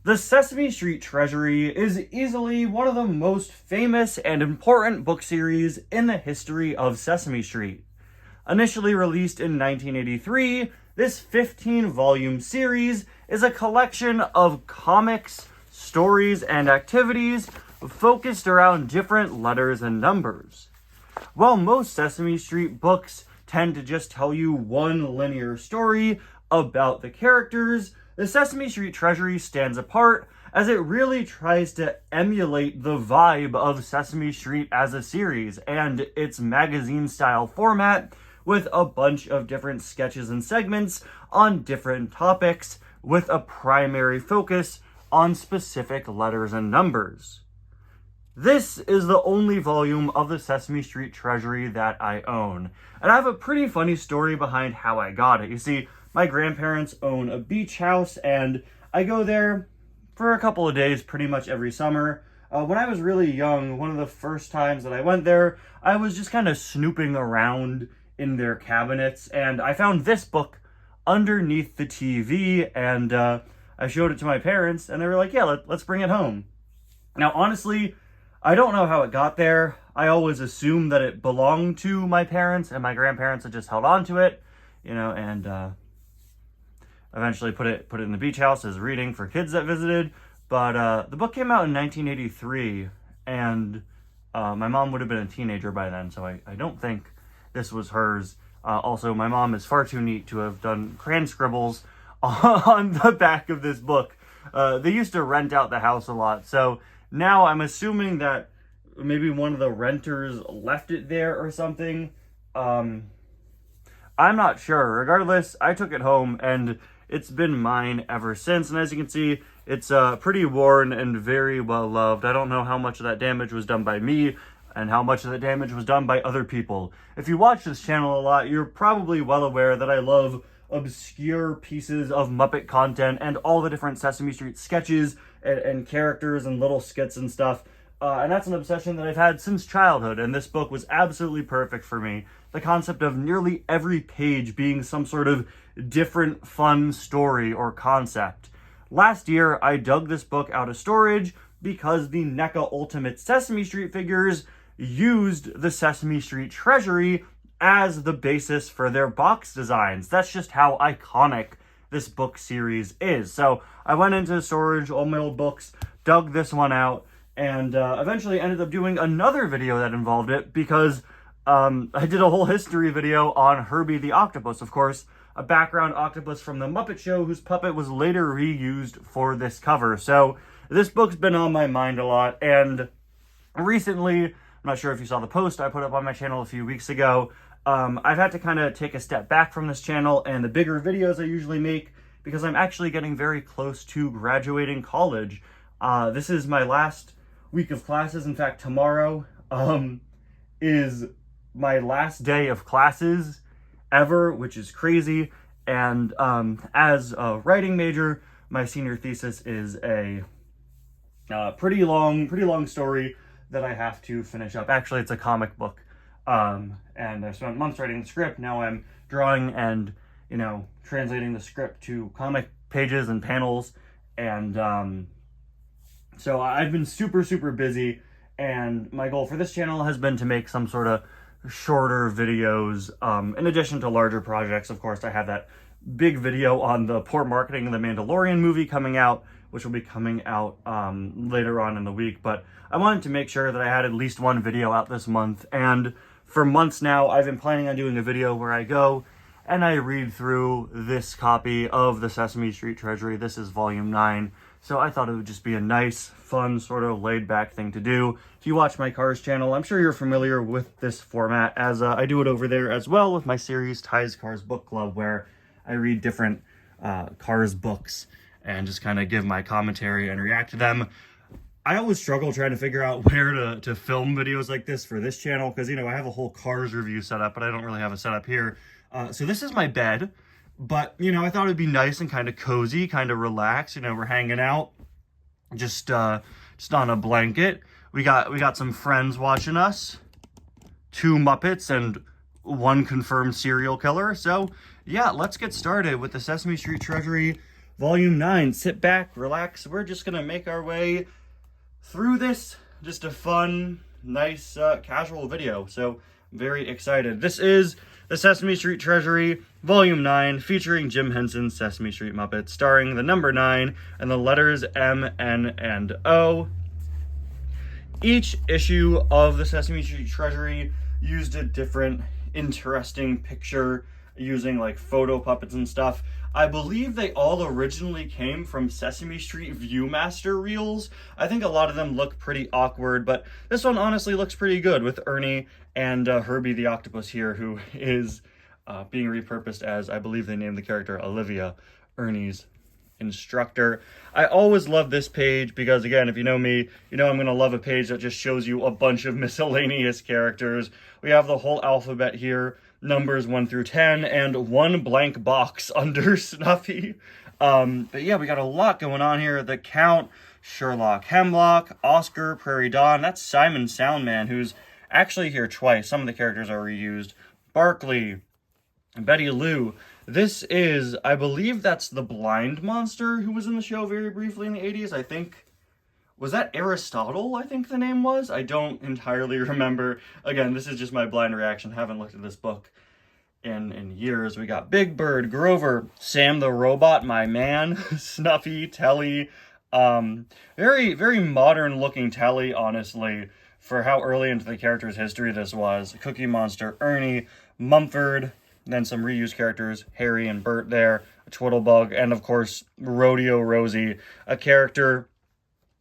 The Sesame Street Treasury is easily one of the most famous and important book series in the history of Sesame Street. Initially released in 1983, this 15-volume series is a collection of comics, stories, and activities focused around different letters and numbers. While most Sesame Street books tend to just tell you one linear story about the characters, the Sesame Street Treasury stands apart as it really tries to emulate the vibe of Sesame Street as a series and its magazine-style format with a bunch of different sketches and segments on different topics with a primary focus on specific letters and numbers. This is the only volume of the Sesame Street Treasury that I own, and I have a pretty funny story behind how I got it. You see, my grandparents own a beach house, and I go there for a couple of days pretty much every summer. When I was really young, one of the first times that I went there, I was just kind of snooping around in their cabinets, and I found this book underneath the TV, and I showed it to my parents, and they were like, yeah, let's bring it home. Now, honestly, I don't know how it got there. I always assumed that it belonged to my parents, and my grandparents had just held on to it, and eventually put it in the beach house as reading for kids that visited. But the book came out in 1983, and my mom would have been a teenager by then, so I don't think this was hers. Also, my mom is far too neat to have done crayon scribbles on the back of this book. They used to rent out the house a lot, so now I'm assuming that maybe one of the renters left it there or something. I'm not sure. Regardless, I took it home, and it's been mine ever since, and as you can see, it's pretty worn and very well loved. I don't know how much of that damage was done by me and how much of the damage was done by other people. If you watch this channel a lot, you're probably well aware that I love obscure pieces of Muppet content and all the different Sesame Street sketches and characters and little skits and stuff. And that's an obsession that I've had since childhood, and this book was absolutely perfect for me. The concept of nearly every page being some sort of different fun story or concept. Last year, I dug this book out of storage because the NECA Ultimate Sesame Street figures used the Sesame Street Treasury as the basis for their box designs. That's just how iconic this book series is. So I went into storage, all my old books, dug this one out, and eventually ended up doing another video that involved it because I did a whole history video on Herbie the Octopus, of course, a background octopus from the Muppet Show whose puppet was later reused for this cover. So this book's been on my mind a lot, and recently, I'm not sure if you saw the post I put up on my channel a few weeks ago, I've had to kind of take a step back from this channel and the bigger videos I usually make because I'm actually getting very close to graduating college. This is my last week of classes. In fact, tomorrow is my last day of classes ever, which is crazy. And as a writing major, my senior thesis is a pretty long story that I have to finish up. Actually, it's a comic book. And I spent months writing the script. Now I'm drawing and, translating the script to comic pages and panels. And so I've been super busy. And my goal for this channel has been to make some sort of shorter videos. In addition to larger projects, of course, I have that big video on the poor marketing of the Mandalorian movie coming out, which will be coming out later on in the week. But I wanted to make sure that I had at least one video out this month. And for months now, I've been planning on doing a video where I go and I read through this copy of the Sesame Street Treasury. This is volume 9. So I thought it would just be a nice, fun, sort of laid-back thing to do. If you watch my Cars channel, I'm sure you're familiar with this format, as I do it over there as well with my series, Ty's Cars Book Club, where I read different Cars books and just kind of give my commentary and react to them. I always struggle trying to figure out where to film videos like this for this channel, because, I have a whole Cars review set up, but I don't really have a setup here. So this is my bed. But, I thought it'd be nice and kind of cozy, kind of relaxed. We're hanging out just on a blanket. We got some friends watching us, 2 Muppets and 1 confirmed serial killer. So, yeah, let's get started with the Sesame Street Treasury Volume 9. Sit back, relax. We're just going to make our way through this. Just a fun, nice, casual video. So, very excited. This is the Sesame Street Treasury, Volume 9, featuring Jim Henson's Sesame Street Muppets, starring the number 9 and the letters M, N, and O. Each issue of the Sesame Street Treasury used a different, interesting picture using like photo puppets and stuff. I believe they all originally came from Sesame Street Viewmaster reels. I think a lot of them look pretty awkward, but this one honestly looks pretty good with Ernie and Herbie the Octopus here, who is being repurposed as, I believe they named the character Olivia, Ernie's instructor. I always love this page because, again, if you know me, you know I'm going to love a page that just shows you a bunch of miscellaneous characters. We have the whole alphabet here, numbers 1 through 10, and one blank box under Snuffy. But yeah, we got a lot going on here. The Count, Sherlock Hemlock, Oscar, Prairie Dawn. That's Simon Soundman, who's actually here twice. Some of the characters are reused. Barkley, Betty Lou. This is, I believe that's the blind monster who was in the show very briefly in the 80s. I think, was that Aristotle, I think the name was? I don't entirely remember. Again, this is just my blind reaction. Haven't looked at this book in years. We got Big Bird, Grover, Sam the Robot, My Man, Snuffy, Telly. Very, very modern looking Telly, honestly, for how early into the character's history this was. Cookie Monster, Ernie, Mumford, then some reused characters, Herry and Bert there, a Twiddlebug, and of course, Rodeo Rosie, a character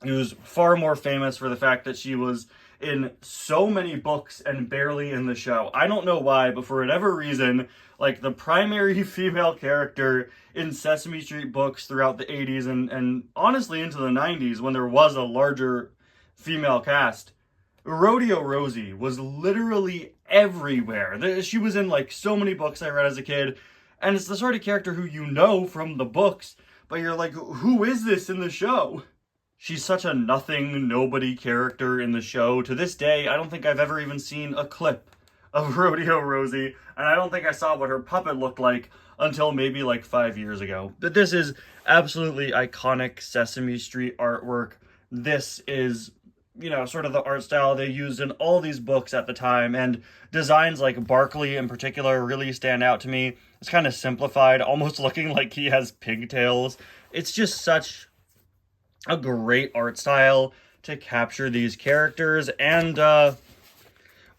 who's far more famous for the fact that she was in so many books and barely in the show. I don't know why, but for whatever reason, like the primary female character in Sesame Street books throughout the 80s and honestly into the 90s when there was a larger female cast, Rodeo Rosie was literally everywhere. She was in like so many books I read as a kid, and it's the sort of character who you know from the books, but you're like, who is this in the show? She's such a nothing, nobody character in the show. To this day, I don't think I've ever even seen a clip of Rodeo Rosie, and I don't think I saw what her puppet looked like until maybe like 5 years ago. But this is absolutely iconic Sesame Street artwork. This is, you know, sort of the art style they used in all these books at the time, and designs like Barkley in particular really stand out to me. It's kind of simplified, almost looking like he has pigtails. It's just such a great art style to capture these characters, and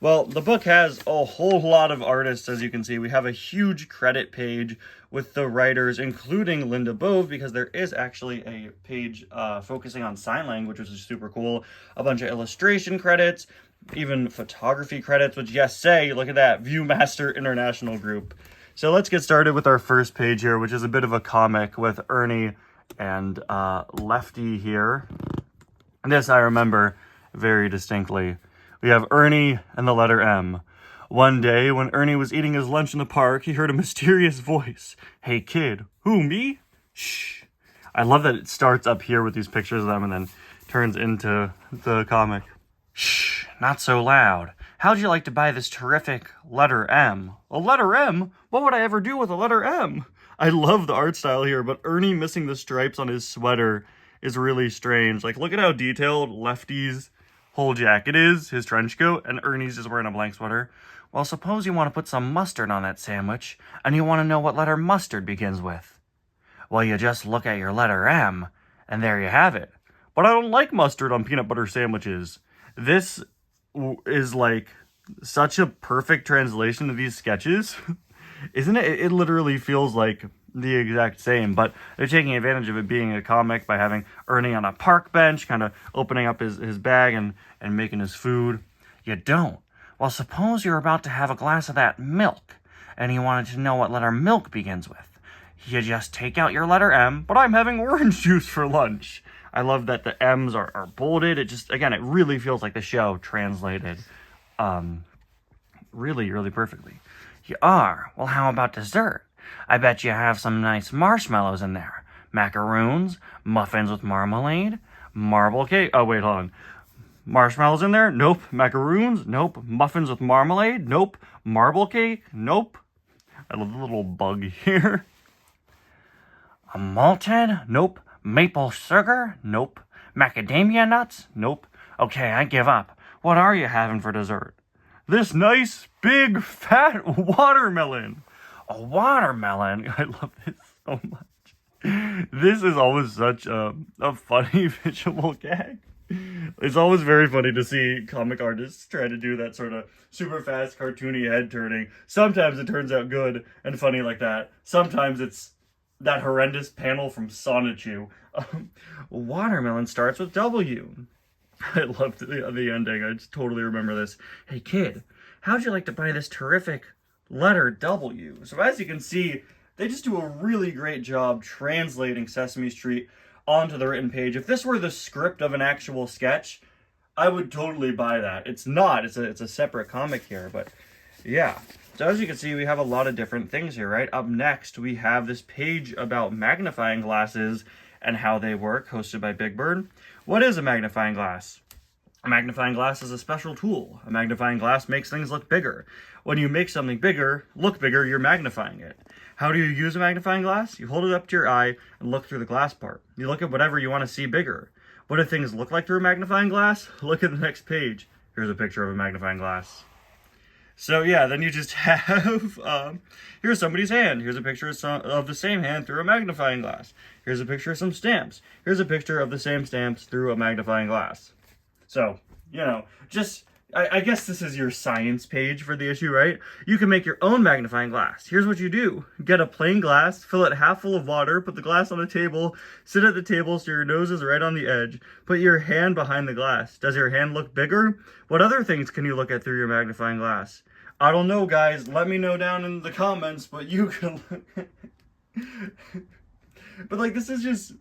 well, the book has a whole lot of artists, as you can see. We have a huge credit page with the writers, including Linda Bove, because there is actually a page focusing on sign language, which is super cool. A bunch of illustration credits, even photography credits, which, yes, say, look at that, Viewmaster International Group. So let's get started with our first page here, which is a bit of a comic with Ernie and Lefty here. And this I remember very distinctly. We have Ernie and the letter M. One day, when Ernie was eating his lunch in the park, he heard a mysterious voice. Hey, kid. Who, me? Shh. I love that it starts up here with these pictures of them and then turns into the comic. Shh, not so loud. How'd you like to buy this terrific letter M? A letter M? What would I ever do with a letter M? I love the art style here, but Ernie missing the stripes on his sweater is really strange. Like, look at how detailed Lefty's whole jacket is, his trench coat, and Ernie's just wearing a blank sweater. Well, suppose you want to put some mustard on that sandwich, and you want to know what letter mustard begins with. Well, you just look at your letter M, and there you have it. But I don't like mustard on peanut butter sandwiches. This is like such a perfect translation of these sketches. Isn't it? It literally feels like the exact same, but they're taking advantage of it being a comic by having Ernie on a park bench, kind of opening up his bag and making his food. You don't. Well, suppose you're about to have a glass of that milk, and you wanted to know what letter milk begins with. You just take out your letter M, but I'm having orange juice for lunch. I love that the M's are bolded. It just, again, it really feels like the show translated really, really perfectly. You are? Well, how about dessert? I bet you have some nice marshmallows in there. Macaroons, muffins with marmalade, marble cake. Oh, wait, hold on. Marshmallows in there? Nope. Macaroons? Nope. Muffins with marmalade? Nope. Marble cake? Nope. I love the little bug here. Malted? Nope. Maple sugar? Nope. Macadamia nuts? Nope. Okay, I give up. What are you having for dessert? This nice, big, fat watermelon. A watermelon? I love this so much. This is always such a funny visual gag. It's always very funny to see comic artists try to do that sort of super fast, cartoony head turning. Sometimes it turns out good and funny like that. Sometimes it's that horrendous panel from Sonichu. Watermelon starts with W. I loved the ending. I just totally remember this. Hey kid, how'd you like to buy this terrific letter W? So as you can see, they just do a really great job translating Sesame Street onto the written page. If this were the script of an actual sketch, I would totally buy that. It's not. It's a separate comic here, but yeah. So as you can see, we have a lot of different things here, right? Up next, we have this page about magnifying glasses and how they work, hosted by Big Bird. What is a magnifying glass? A magnifying glass is a special tool. A magnifying glass makes things look bigger. When you make something look bigger, you're magnifying it. How do you use a magnifying glass? You hold it up to your eye and look through the glass part. You look at whatever you want to see bigger. What do things look like through a magnifying glass? Look at the next page. Here's a picture of a magnifying glass. So yeah, then you just have, here's somebody's hand. Here's a picture of the same hand through a magnifying glass. Here's a picture of some stamps. Here's a picture of the same stamps through a magnifying glass. So, you know, I guess this is your science page for the issue, right? You can make your own magnifying glass. Here's what you do. Get a plain glass, fill it half full of water, put the glass on a table, sit at the table so your nose is right on the edge. Put your hand behind the glass. Does your hand look bigger? What other things can you look at through your magnifying glass? I don't know, guys. Let me know down in the comments, but you can look. But like, this is just,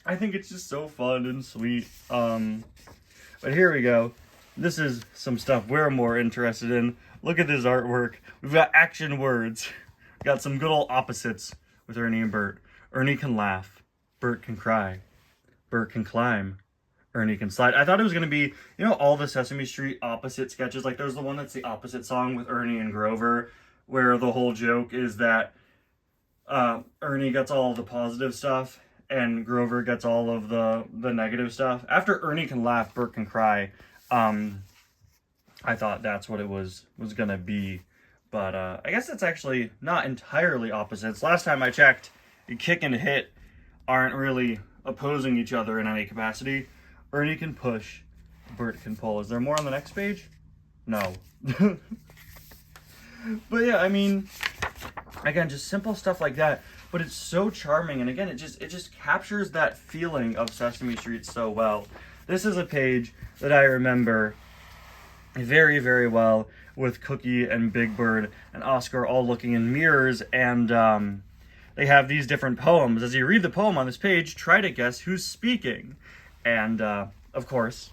I think it's just so fun and sweet. But here we go. This is some stuff we're more interested in. Look at this artwork. We've got action words. We've got some good old opposites with Ernie and Bert. Ernie can laugh. Bert can cry. Bert can climb. Ernie can slide. I thought it was going to be, you know, all the Sesame Street opposite sketches. Like, there's the one that's the opposite song with Ernie and Grover, where the whole joke is that Ernie gets all the positive stuff and Grover gets all of the negative stuff. After Ernie can laugh, Bert can cry. I thought that's what it was gonna be, but I guess it's actually not entirely opposites. Last time I checked, kick and hit aren't really opposing each other in any capacity. Ernie can push, Bert can pull. Is there more on the next page? No. But yeah, I mean, again, just simple stuff like that, but it's so charming, and again, it just captures that feeling of Sesame Street so well. This is a page that I remember very, very well, with Cookie and Big Bird and Oscar all looking in mirrors, and they have these different poems. As you read the poem on this page, try to guess who's speaking. And, of course,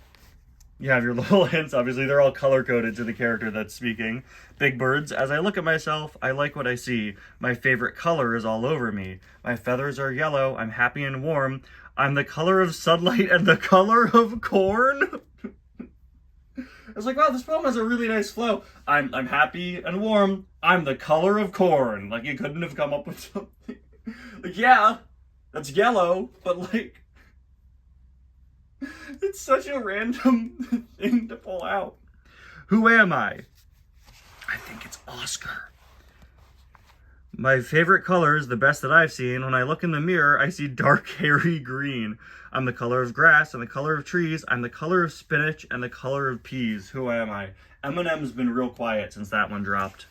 you have your little hints. Obviously, they're all color-coded to the character that's speaking. Big Bird's, as I look at myself, I like what I see. My favorite color is all over me. My feathers are yellow. I'm happy and warm. I'm the color of sunlight and the color of corn. I was like, wow, this poem has a really nice flow. I'm happy and warm. I'm the color of corn. Like, you couldn't have come up with something. Like, yeah, that's yellow, but like, it's such a random thing to pull out. Who am I? I think it's Oscar. My favorite color is the best that I've seen. When I look in the mirror, I see dark, hairy green. I'm the color of grass and the color of trees. I'm the color of spinach and the color of peas. Who am I? Eminem's been real quiet since that one dropped.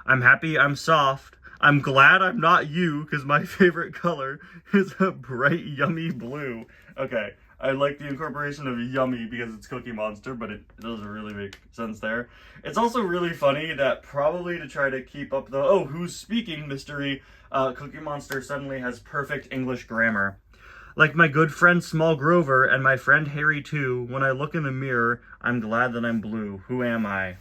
I'm happy, I'm soft. I'm glad I'm not you, because my favorite color is a bright, yummy blue. Okay, I like the incorporation of yummy because it's Cookie Monster, but it doesn't really make sense there. It's also really funny that probably to try to keep up the, oh, who's speaking mystery, Cookie Monster suddenly has perfect English grammar. Like my good friend Small Grover and my friend Harry too, when I look in the mirror, I'm glad that I'm blue. Who am I?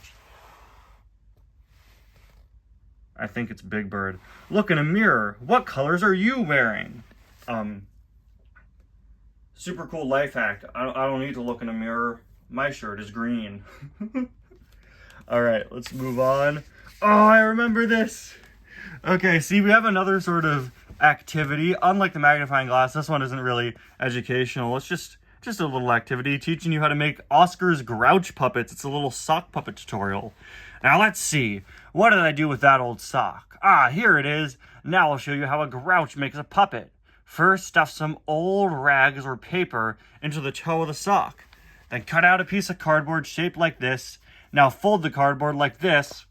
I think it's Big Bird. Look in a mirror. What colors are you wearing? Super cool life hack. I don't need to look in a mirror. My shirt is green. All right, let's move on. Oh, I remember this. Okay, see, we have another sort of activity. Unlike the magnifying glass, this one isn't really educational. It's just a little activity teaching you how to make Oscar's grouch puppets. It's a little sock puppet tutorial. Now let's see. What did I do with that old sock? Ah, here it is. Now I'll show you how a grouch makes a puppet. First, stuff some old rags or paper into the toe of the sock. Then cut out a piece of cardboard shaped like this. Now fold the cardboard like this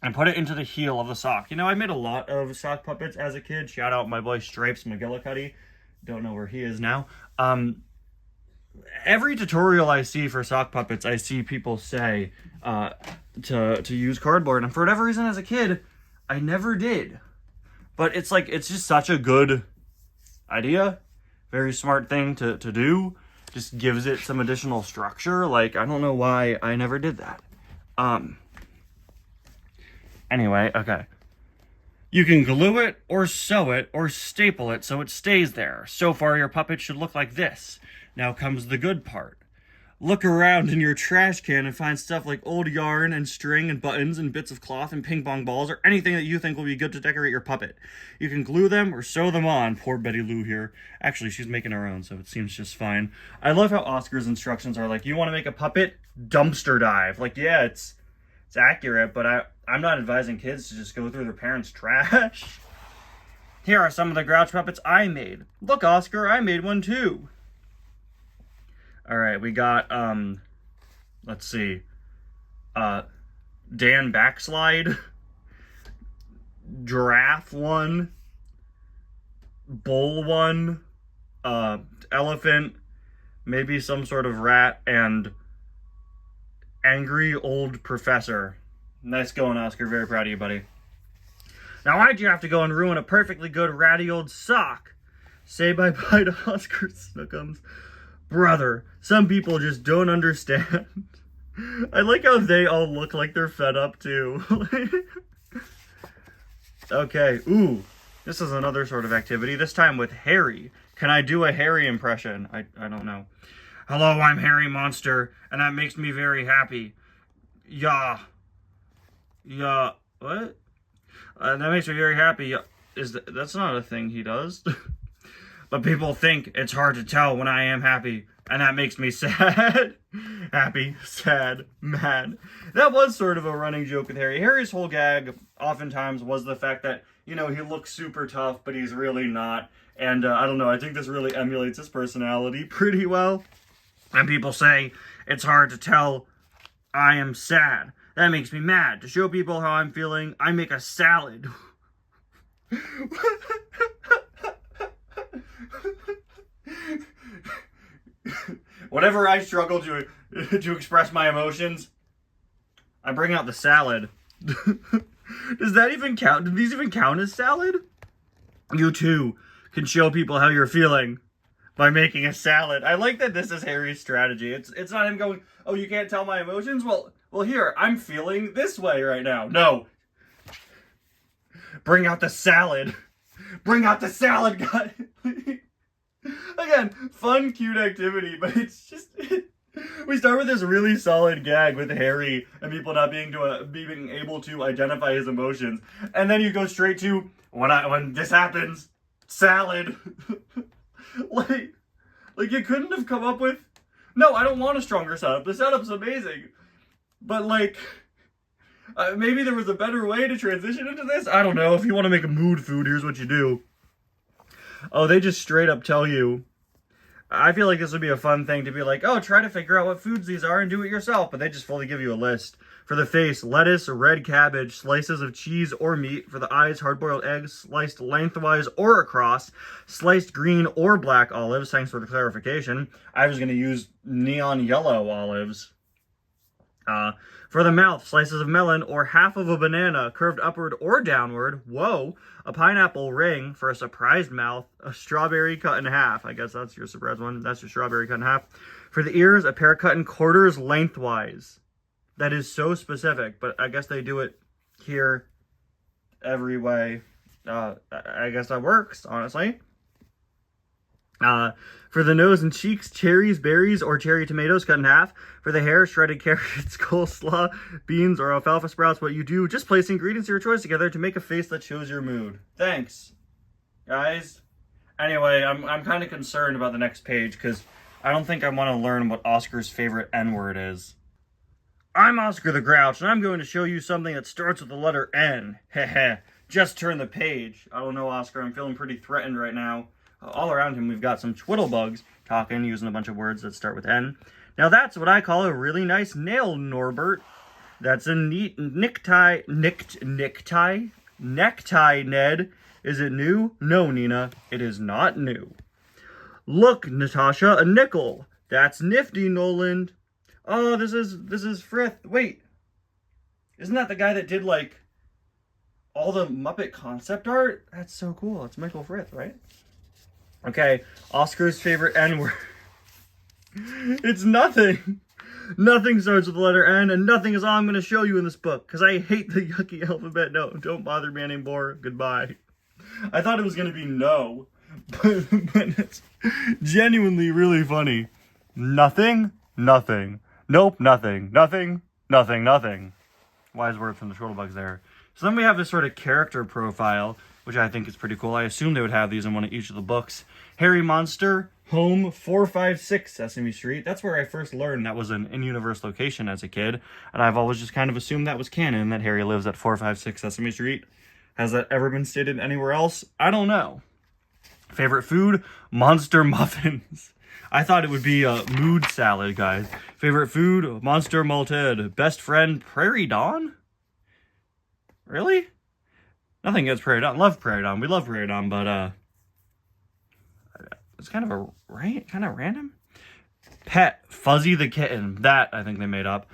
and put it into the heel of the sock. You know, I made a lot of sock puppets as a kid. Shout out my boy Stripes McGillicuddy. Don't know where he is now. Every tutorial I see for sock puppets, I see people say to use cardboard. And for whatever reason as a kid, I never did. But it's like, it's just such a good idea. Very smart thing to do. Just gives it some additional structure. Like, I don't know why I never did that. Anyway, okay. You can glue it, or sew it, or staple it so it stays there. So far, your puppet should look like this. Now comes the good part. Look around in your trash can and find stuff like old yarn and string and buttons and bits of cloth and ping pong balls or anything that you think will be good to decorate your puppet. You can glue them or sew them on. Poor Betty Lou here. Actually, she's making her own, so it seems just fine. I love how Oscar's instructions are like, you want to make a puppet? Dumpster dive. Like, yeah, it's accurate, but I'm not advising kids to just go through their parents' trash. Here are some of the Grouch puppets I made. Look, Oscar, I made one too. All right, we got, let's see, Dan Backslide, Giraffe one, Bull one, Elephant, maybe some sort of rat, and Angry Old Professor. Nice going, Oscar. Very proud of you, buddy. Now, why'd you have to go and ruin a perfectly good ratty old sock? Say bye-bye to Oscar Snookums. Brother, some people just don't understand. I like how they all look like they're fed up, too. Okay, ooh. This is another sort of activity, this time with Harry. Can I do a Harry impression? I don't know. Hello, I'm Herry Monster, and that makes me very happy. Yeah, what? That makes me very happy. That's not a thing he does. But people think it's hard to tell when I am happy, and that makes me sad. Happy, sad, mad. That was sort of a running joke with Harry. Harry's whole gag oftentimes was the fact that, you know, he looks super tough, but he's really not. And I don't know, I think this really emulates his personality pretty well. And people say, it's hard to tell I am sad. That makes me mad. To show people how I'm feeling, I make a salad. Whenever I struggle to express my emotions, I bring out the salad. Does that even count? Do these even count as salad? You too can show people how you're feeling by making a salad. I like that this is Harry's strategy. It's not him going, oh, you can't tell my emotions? Well, here, I'm feeling this way right now. No. Bring out the salad. Bring out the salad, guy. Again, fun, cute activity, but it's just... We start with this really solid gag with Harry and people not being able to identify his emotions. And then you go straight to, when this happens, salad. Like you couldn't have come up with... No, I don't want a stronger setup. The setup's amazing. But, like, maybe there was a better way to transition into this? I don't know. If you want to make a mood food, here's what you do. Oh, they just straight up tell you. I feel like this would be a fun thing to be like, oh, try to figure out what foods these are and do it yourself. But they just fully give you a list. For the face, lettuce, red cabbage, slices of cheese or meat. For the eyes, hard-boiled eggs, sliced lengthwise or across. Sliced green or black olives. Thanks for the clarification. I was going to use neon yellow olives. For the mouth, slices of melon or half of a banana, curved upward or downward. Whoa. A pineapple ring for a surprised mouth. A strawberry cut in half. I guess that's your surprise one. That's your strawberry cut in half. For the ears, a pair cut in quarters lengthwise. That is so specific, but I guess they do it here every way. I guess that works, honestly. For the nose and cheeks, cherries, berries, or cherry tomatoes cut in half. For the hair, shredded carrots, coleslaw, beans, or alfalfa sprouts. What you do, just place ingredients of your choice together to make a face that shows your mood. Thanks. guys. Anyway, I'm kind of concerned about the next page because I don't think I want to learn what Oscar's favorite N-word is. I'm Oscar the Grouch, and I'm going to show you something that starts with the letter N. Heh. Just turn the page. I don't know, Oscar. I'm feeling pretty threatened right now. All around him, we've got some twiddlebugs talking, using a bunch of words that start with N. Now, that's what I call a really nice nail, Norbert. That's a neat necktie, Ned. Is it new? No, Nina, it is not new. Look, Natasha, a nickel. That's nifty, Noland. Oh, this is Frith. Wait, isn't that the guy that did, like, all the Muppet concept art? That's so cool. It's Michael Frith, right? Okay, Oscar's favorite N-word. It's nothing. Nothing starts with the letter N, and nothing is all I'm going to show you in this book, because I hate the yucky alphabet. No, don't bother me anymore. Goodbye. I thought it was going to be no, but it's genuinely really funny. Nothing. Nope, nothing. Wise word from the Twiddlebugs there. So then we have this sort of character profile, which I think is pretty cool. I assume they would have these in one of each of the books. Herry Monster, home 456 Sesame Street. That's where I first learned that was an in-universe location as a kid. And I've always just kind of assumed that was canon, that Harry lives at 456 Sesame Street. Has that ever been stated anywhere else? I don't know. Favorite food? Monster muffins. I thought it would be a mood salad, guys. Favorite food? Monster malted. Best friend? Prairie Dawn? Really? Nothing against Prairie Dawn. Love Prairie Dawn. We love Prairie Dawn, but it's kind of random. Pet, Fuzzy the kitten. That I think they made up.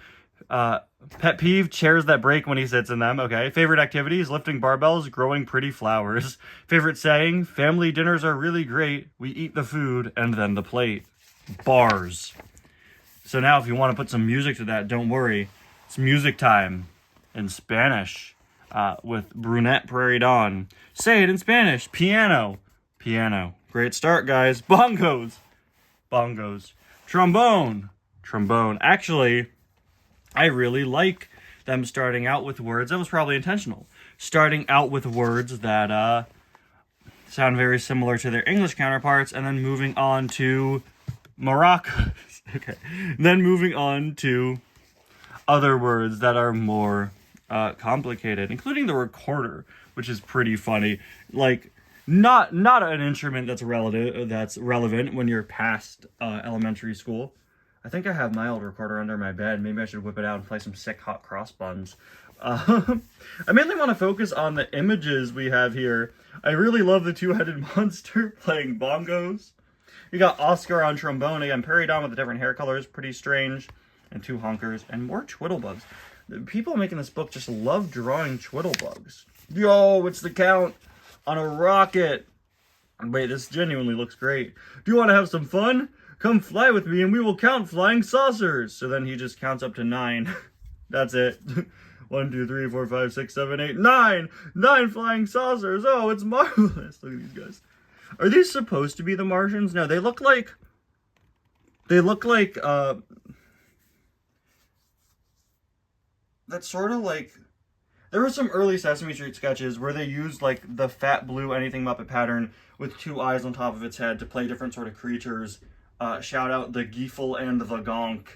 Pet peeve, chairs that break when he sits in them. Okay. Favorite activities, lifting barbells, growing pretty flowers. Favorite saying, family dinners are really great. We eat the food and then the plate. Bars. So now if you want to put some music to that, don't worry. It's music time in Spanish with Brunette Prairie Dawn. Say it in Spanish. Piano. Great start, guys. Bongos. Trombone. Actually, I really like them starting out with words. That was probably intentional. Starting out with words that sound very similar to their English counterparts, and then moving on to maracas. Okay. Then moving on to other words that are more complicated, including the recorder, which is pretty funny. Like, not an instrument that's relevant when you're past elementary school. I think I have my old recorder under my bed. Maybe I should whip it out and play some sick hot cross buns. I mainly want to focus on the images we have here. I really love the two-headed monster playing bongos. You got Oscar on trombone. Again, Prairie Dawn with the different hair colors. Pretty strange. And two honkers. And more twiddlebugs. The people making this book just love drawing twiddlebugs. Yo, it's the Count on a rocket. Wait, this genuinely looks great. Do you want to have some fun? Come fly with me and we will count flying saucers. So then he just counts up to 9. That's it. 1, 2, 3, 4, 5, 6, 7, 8, 9! 9 flying saucers! Oh, it's marvelous! Look at these guys. Are these supposed to be the Martians? No, they look like... That's sort of like... There were some early Sesame Street sketches where they used, like, the fat blue anything Muppet pattern with 2 eyes on top of its head to play different sort of creatures. Shout out the Geefel and the Gonk.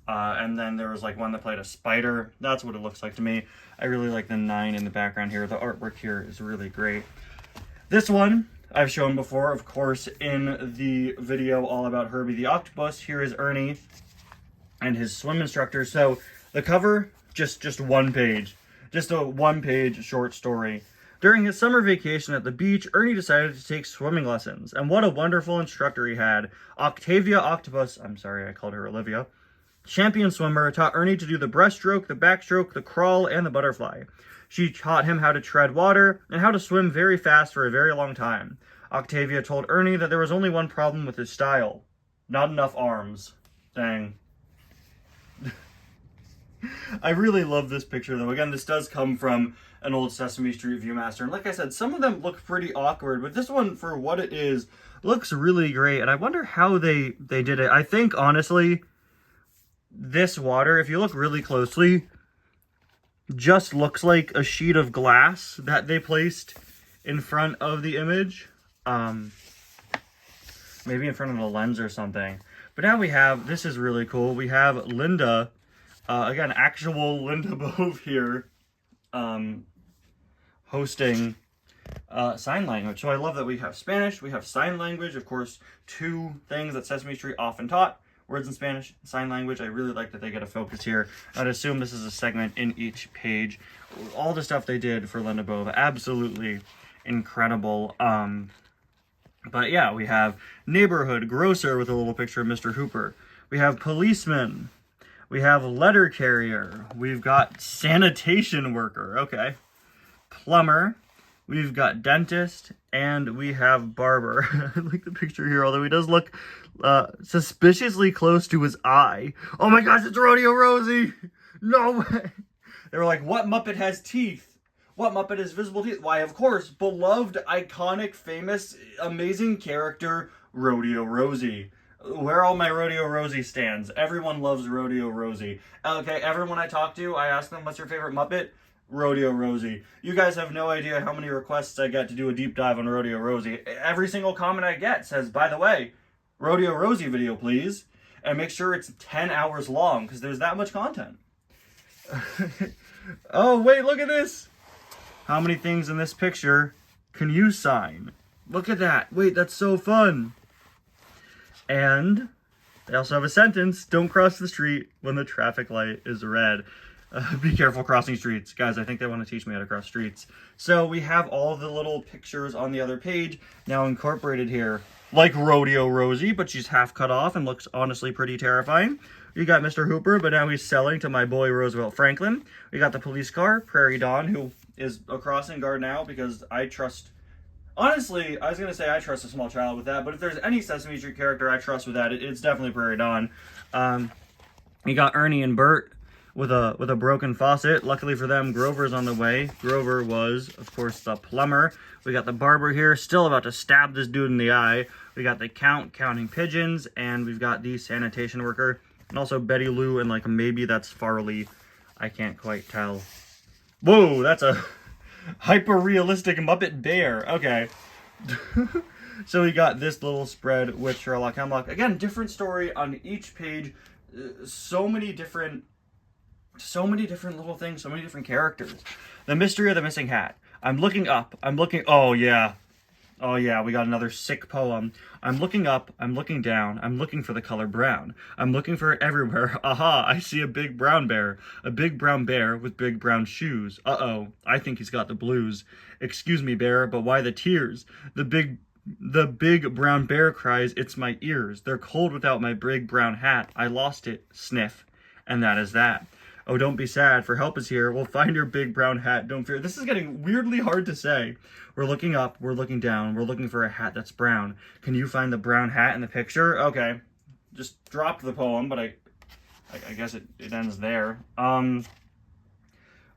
And then there was like one that played a spider. That's what it looks like to me. I really like the 9 in the background here. The artwork here is really great. This one I've shown before, of course, in the video all about Herbie the Octopus. Here is Ernie and his swim instructor. So the cover, just one page. Just a one-page short story. During his summer vacation at the beach, Ernie decided to take swimming lessons. And what a wonderful instructor he had. Octavia Octopus, I'm sorry, I called her Olivia, champion swimmer, taught Ernie to do the breaststroke, the backstroke, the crawl, and the butterfly. She taught him how to tread water and how to swim very fast for a very long time. Octavia told Ernie that there was only one problem with his style. Not enough arms. Dang. I really love this picture, though. Again, this does come from an old Sesame Street Viewmaster. And like I said, some of them look pretty awkward, but this one, for what it is, looks really great. And I wonder how they did it. I think, honestly, this water, if you look really closely, just looks like a sheet of glass that they placed in front of the image. Maybe in front of the lens or something. But now we have, this is really cool, we have Linda, again, actual Linda Bove here, hosting sign language. So I love that we have Spanish, we have sign language, of course, two things that Sesame Street often taught, words in Spanish, sign language. I really like that they get a focus here. I'd assume this is a segment in each page. All the stuff they did for Linda Bove, absolutely incredible. But yeah, we have neighborhood grocer with a little picture of Mr. Hooper. We have policeman. We have letter carrier. We've got sanitation worker. Okay. Plumber. We've got dentist. And we have barber. I like the picture here, although he does look suspiciously close to his eye. Oh my gosh, it's Rodeo Rosie! No way! They were like, what Muppet has teeth? What Muppet has visible teeth? Why, of course, beloved, iconic, famous, amazing character, Rodeo Rosie. Where are all my Rodeo Rosie stands? Everyone loves Rodeo Rosie. Okay, everyone I talk to, I ask them, what's your favorite Muppet? Rodeo Rosie. You guys have no idea how many requests I get to do a deep dive on Rodeo Rosie. Every single comment I get says, by the way, Rodeo Rosie video, please. And make sure it's 10 hours long, because there's that much content. Oh, wait, look at this! How many things in this picture can you sign? Look at that. Wait, that's so fun. And they also have a sentence. Don't cross the street when the traffic light is red. Be careful crossing streets. Guys, I think they want to teach me how to cross streets. So we have all the little pictures on the other page now incorporated here. Like Rodeo Rosie, but she's half cut off and looks honestly pretty terrifying. You got Mr. Hooper, but now he's selling to my boy Roosevelt Franklin. We got the police car, Prairie Dawn, who is a crossing guard now because I trust... Honestly, I was going to say I trust a small child with that, but if there's any Sesame Street character I trust with that, it's definitely Prairie Dawn. You got Ernie and Bert with a broken faucet. Luckily for them, Grover's on the way. Grover was, of course, the plumber. We got the barber here, still about to stab this dude in the eye. We got the counting pigeons, and we've got the sanitation worker, and also Betty Lou, and like maybe that's Farley. I can't quite tell. Whoa, that's a hyper-realistic Muppet bear. Okay. So we got this little spread with Sherlock Hemlock. Again, different story on each page. So many different little things, so many different characters. The mystery of the missing hat. I'm looking up. Oh, yeah. Oh, yeah, we got another sick poem. I'm looking up. I'm looking down. I'm looking for the color brown. I'm looking for it everywhere. Aha, I see a big brown bear. A big brown bear with big brown shoes. Uh-oh, I think he's got the blues. Excuse me, bear, but why the tears? The big brown bear cries, it's my ears. They're cold without my big brown hat. I lost it. Sniff. And that is that. Oh, don't be sad, for help is here. We'll find your big brown hat, don't fear. This is getting weirdly hard to say. We're looking up, we're looking down, we're looking for a hat that's brown. Can you find the brown hat in the picture? Okay. Just dropped the poem, but I guess it ends there. Well,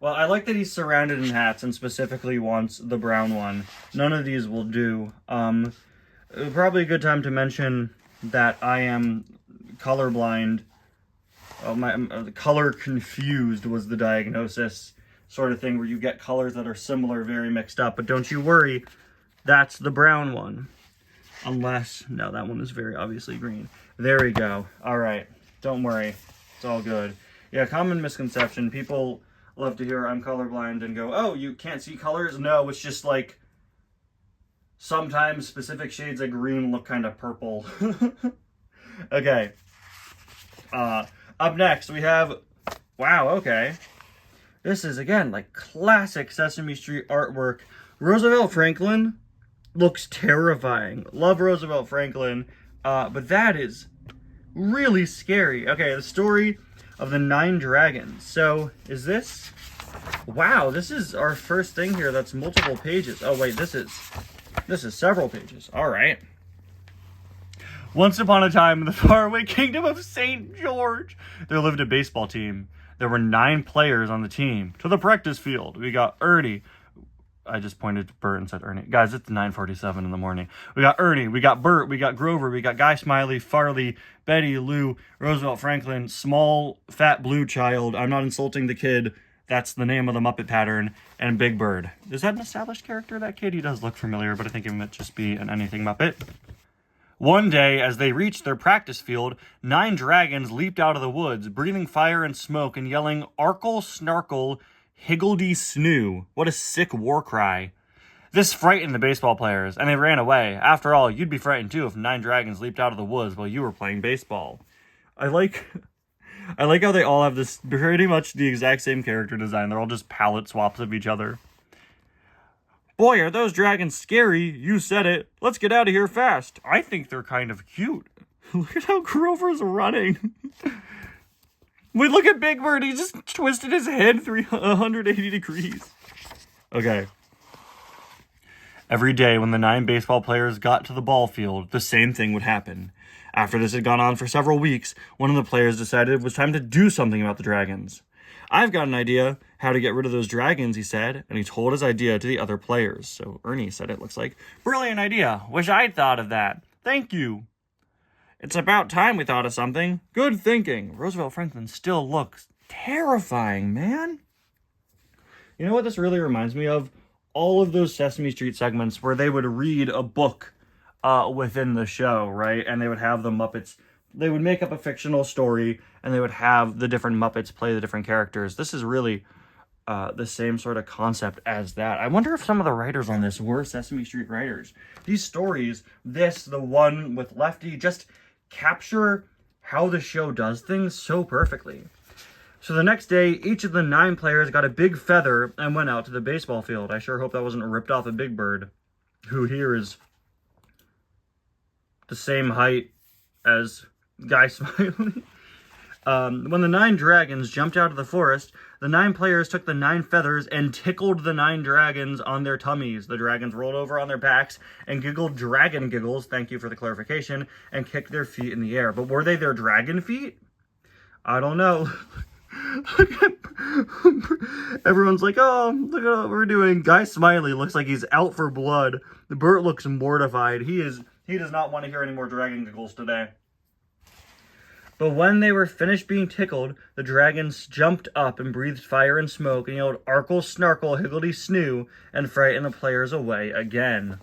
I like that he's surrounded in hats and specifically wants the brown one. None of these will do. Probably a good time to mention that I am colorblind. Color confused was the diagnosis, sort of thing where you get colors that are similar, very mixed up. But don't you worry, that's the brown one. Unless, no, that one is very obviously green. There we go. All right, don't worry, it's all good. Yeah, common misconception. People love to hear I'm colorblind and go, oh, you can't see colors? No, it's just like sometimes specific shades of green look kind of purple. Okay. Up next, we have, wow, okay. This is, again, like classic Sesame Street artwork. Roosevelt Franklin looks terrifying. Love Roosevelt Franklin, but that is really scary. Okay, the story of the 9 dragons. So, is this, wow, this is our first thing here that's multiple pages. Oh, wait, this is several pages. All right. Once upon a time in the faraway kingdom of St. George, there lived a baseball team. There were 9 players on the team. To the practice field, we got Ernie. I just pointed to Bert and said Ernie. Guys, it's 9:47 in the morning. We got Ernie, we got Bert, we got Grover, we got Guy Smiley, Farley, Betty, Lou, Roosevelt Franklin, small, fat blue child. I'm not insulting the kid That's the name of the Muppet pattern. And Big Bird. Is that an established character, that kid? He does look familiar, but I think he might just be an anything Muppet. One day, as they reached their practice field, 9 dragons leaped out of the woods, breathing fire and smoke and yelling, "Arkle, snarkle, higgledy snoo." What a sick war cry. This frightened the baseball players, and they ran away. After all, you'd be frightened too if 9 dragons leaped out of the woods while you were playing baseball. I like how they all have this pretty much the exact same character design. They're all just palette swaps of each other. "Boy, are those dragons scary. You said it. Let's get out of here fast. I think they're kind of cute." Look at how Grover's running. Wait, look at Big Bird. He just twisted his head 180 degrees. Okay. Every day when the 9 baseball players got to the ball field, the same thing would happen. After this had gone on for several weeks, one of the players decided it was time to do something about the dragons. "I've got an idea how to get rid of those dragons," he said, and he told his idea to the other players. So Ernie said it looks like, "Brilliant idea. Wish I'd thought of that. Thank you." "It's about time we thought of something. Good thinking." Roosevelt Franklin still looks terrifying, man. You know what this really reminds me of? All of those Sesame Street segments where they would read a book within the show, right? And they would have the Muppets, they would make up a fictional story, and they would have the different Muppets play the different characters. This is really the same sort of concept as that. I wonder if some of the writers on this were Sesame Street writers. These stories, the one with Lefty, just capture how the show does things so perfectly. So the next day, each of the 9 players got a big feather and went out to the baseball field. I sure hope that wasn't ripped off of Big Bird, who here is the same height as Guy Smiley. When the 9 dragons jumped out of the forest, the 9 players took the 9 feathers and tickled the 9 dragons on their tummies. The dragons rolled over on their backs and giggled dragon giggles, thank you for the clarification, and kicked their feet in the air. But were they their dragon feet? I don't know. Everyone's like, "Oh, look at what we're doing." Guy Smiley looks like he's out for blood. Bert looks mortified. He does not want to hear any more dragon giggles today. But when they were finished being tickled, the dragons jumped up and breathed fire and smoke and yelled, "Arkle, snarkle, higgledy snoo," and frightened the players away again.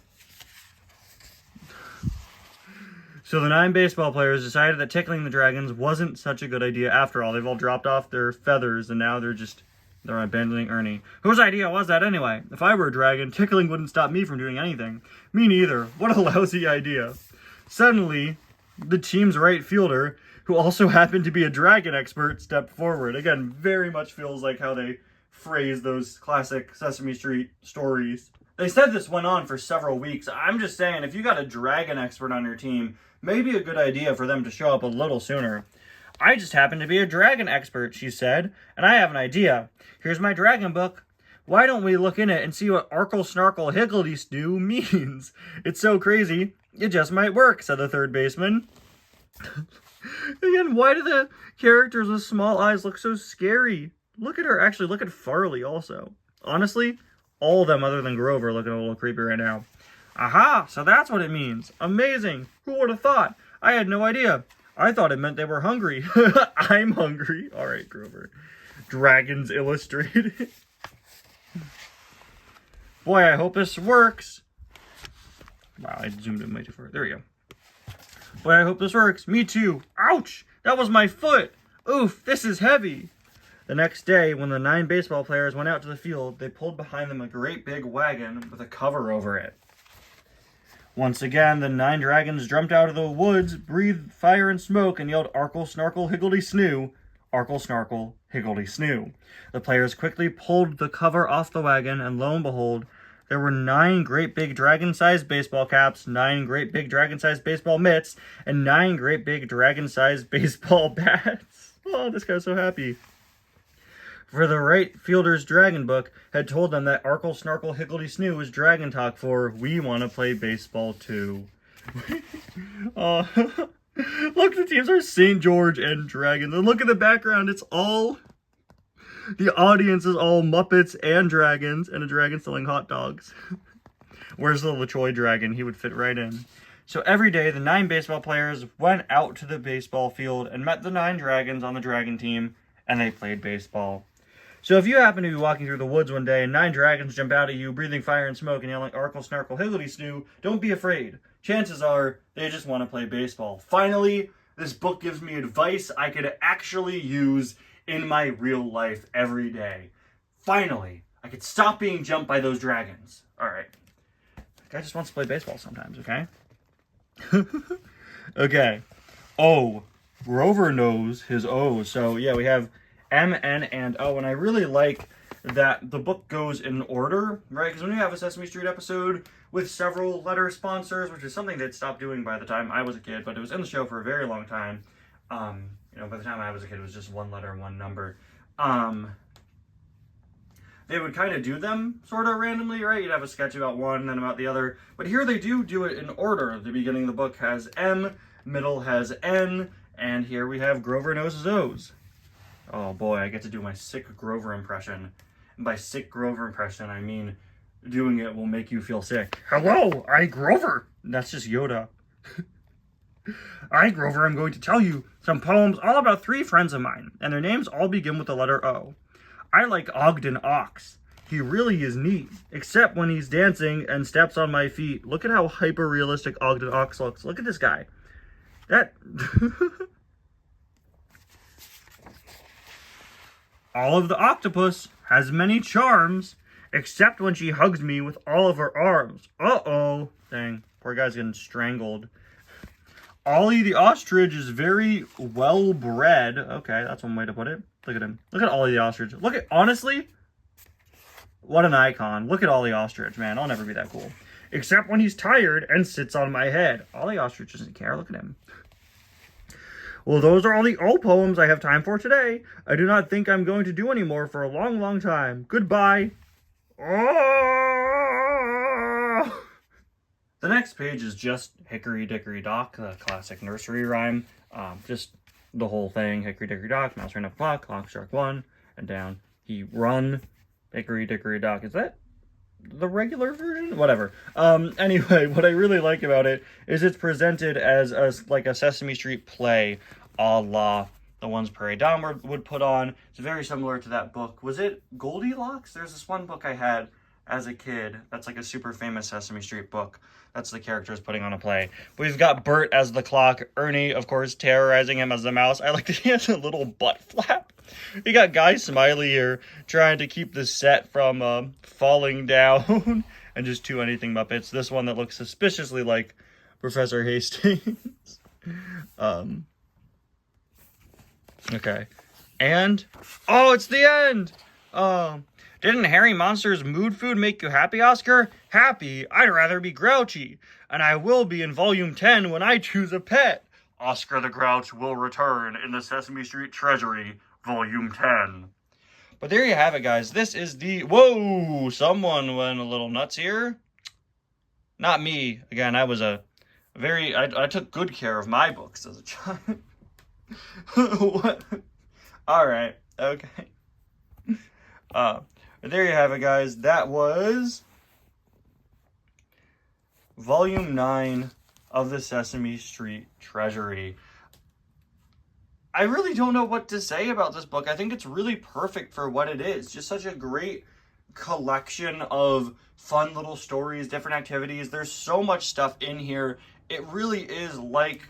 So the 9 baseball players decided that tickling the dragons wasn't such a good idea after all. They've all dropped off their feathers, and now they're abandoning Ernie. Whose idea was that anyway? If I were a dragon, tickling wouldn't stop me from doing anything. Me neither. What a lousy idea. Suddenly, the team's right fielder, who also happened to be a dragon expert, stepped forward. Again, very much feels like how they phrase those classic Sesame Street stories. They said this went on for several weeks. I'm just saying, if you got a dragon expert on your team, maybe a good idea for them to show up a little sooner. "I just happen to be a dragon expert," she said, "and I have an idea. Here's my dragon book. Why don't we look in it and see what Arkle, snarkle, higgledy snoo means? It's so crazy, it just might work," said the third baseman. Again, why do the characters with small eyes look so scary? Look at her. Actually, look at Farley also. Honestly, all of them other than Grover looking a little creepy right now. "Aha, so that's what it means. Amazing. Who would have thought? I had no idea. I thought it meant they were hungry." "I'm hungry." All right, Grover. Dragons Illustrated. Boy, I hope this works. Wow, I zoomed in way too far. There we go. Boy, I hope this works. Me too. Ouch! That was my foot. Oof, this is heavy. The next day, when the 9 baseball players went out to the field, they pulled behind them a great big wagon with a cover over it. Once again, the 9 dragons jumped out of the woods, breathed fire and smoke, and yelled, "Arkle, snarkle, higgledy snoo." Arkle, snarkle, higgledy snoo. The players quickly pulled the cover off the wagon, and lo and behold, there were 9 great big dragon-sized baseball caps, 9 great big dragon-sized baseball mitts, and 9 great big dragon-sized baseball bats. Oh, this guy's so happy. For the right fielder's dragon book had told them that Arkle, snarkle, higgledy snoo was dragon talk for "we want to play baseball too." Look, the teams are St. George and Dragons. And look at the background. It's all... the audience is all Muppets and dragons, and a dragon selling hot dogs. Where's the LaCroix dragon? He would fit right in. So every day, the 9 baseball players went out to the baseball field and met the 9 dragons on the dragon team, and they played baseball. So if you happen to be walking through the woods one day and 9 dragons jump out at you, breathing fire and smoke and yelling Arkle, Snarkle, Higgledy Snoo, don't be afraid. Chances are they just want to play baseball. Finally, this book gives me advice I could actually use in my real life every day. Finally, I could stop being jumped by those dragons. All right. The guy just wants to play baseball sometimes, okay? Okay. O. Grover knows his O's. So, yeah, we have M, N, and O. And I really like that the book goes in order, right? Because when you have a Sesame Street episode with several letter sponsors, which is something they'd stopped doing by the time I was a kid, but it was in the show for a very long time. By the time I was a kid, it was just one letter and one number. They would kind of do them sort of randomly, right? You'd have a sketch about one and then about the other. But here they do it in order. The beginning of the book has M, middle has N, and here we have Grover knows his O's. Oh boy, I get to do my sick Grover impression. And by sick Grover impression, I mean doing it will make you feel sick. Hello, I Grover. That's just Yoda. I, Grover, am going to tell you some poems all about 3 friends of mine, and their names all begin with the letter O. I like Ogden Ox. He really is neat, except when he's dancing and steps on my feet. Look at how hyper-realistic Ogden Ox looks. Look at this guy. That... Olive the octopus has many charms, except when she hugs me with all of her arms. Uh-oh. Dang, poor guy's getting strangled. Ollie the ostrich is very well-bred. Okay, that's one way to put it. Look at him. Look at Ollie the ostrich. Look at, honestly, what an icon. Look at Ollie ostrich, man. I'll never be that cool. Except when he's tired and sits on my head. Ollie ostrich doesn't care. Look at him. Well, those are all the O poems I have time for today. I do not think I'm going to do any more for a long, long time. Goodbye. Oh! The next page is just Hickory Dickory Dock, the classic nursery rhyme. Just the whole thing. Hickory Dickory Dock, mouse ran up the clock, clock struck 1, and down he run. Hickory Dickory Dock. Is that the regular version? Whatever. Anyway, what I really like about it is it's presented as like a Sesame Street play, a la the ones Prairie Down would put on. It's very similar to that book. Was it Goldilocks? There's this one book I had as a kid that's like a super famous Sesame Street book. That's the characters putting on a play. We've got Bert as the clock. Ernie, of course, terrorizing him as the mouse. I like that he has a little butt flap. You got Guy Smiley here trying to keep the set from falling down. And just 2 anything Muppets. This one that looks suspiciously like Professor Hastings. Okay. And, oh, it's the end! Didn't Herry Monster's mood food make you happy, Oscar? Happy? I'd rather be grouchy. And I will be in volume 10 when I choose a pet. Oscar the Grouch will return in the Sesame Street Treasury, volume 10. But there you have it, guys. This is the... Whoa! Someone went a little nuts here. Not me. Again, I was a very... I took good care of my books as a child. What? Alright. Okay. There you have it, guys. That was Volume 9 of the Sesame Street Treasury. I really don't know what to say about this book. I think it's really perfect for what it is. Just such a great collection of fun little stories, different activities. There's so much stuff in here. It really is like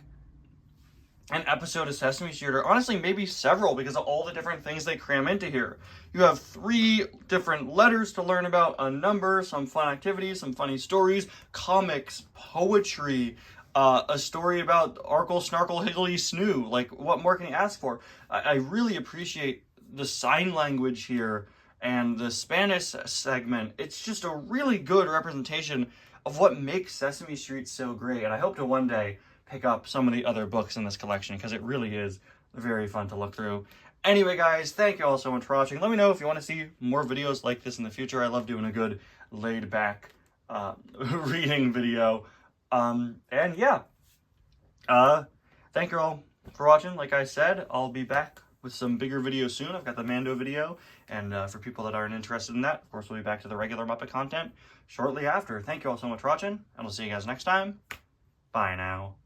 an episode of Sesame Street, or honestly maybe several, because of all the different things they cram into here. You have 3 different letters to learn about, a number, some fun activities, some funny stories, comics, poetry, a story about Arkle, Snarkle, Higgledy Snoo. Like, what more can you ask for? I really appreciate the sign language here and the Spanish segment. It's just a really good representation of what makes Sesame Street so great, and I hope to one day pick up some of the other books in this collection, because it really is very fun to look through. Anyway, guys, thank you all so much for watching. Let me know if you want to see more videos like this in the future. I love doing a good laid-back reading video. And yeah, thank you all for watching. Like I said, I'll be back with some bigger videos soon. I've got the Mando video, and for people that aren't interested in that, of course, we'll be back to the regular Muppet content shortly after. Thank you all so much for watching, and I'll see you guys next time. Bye now.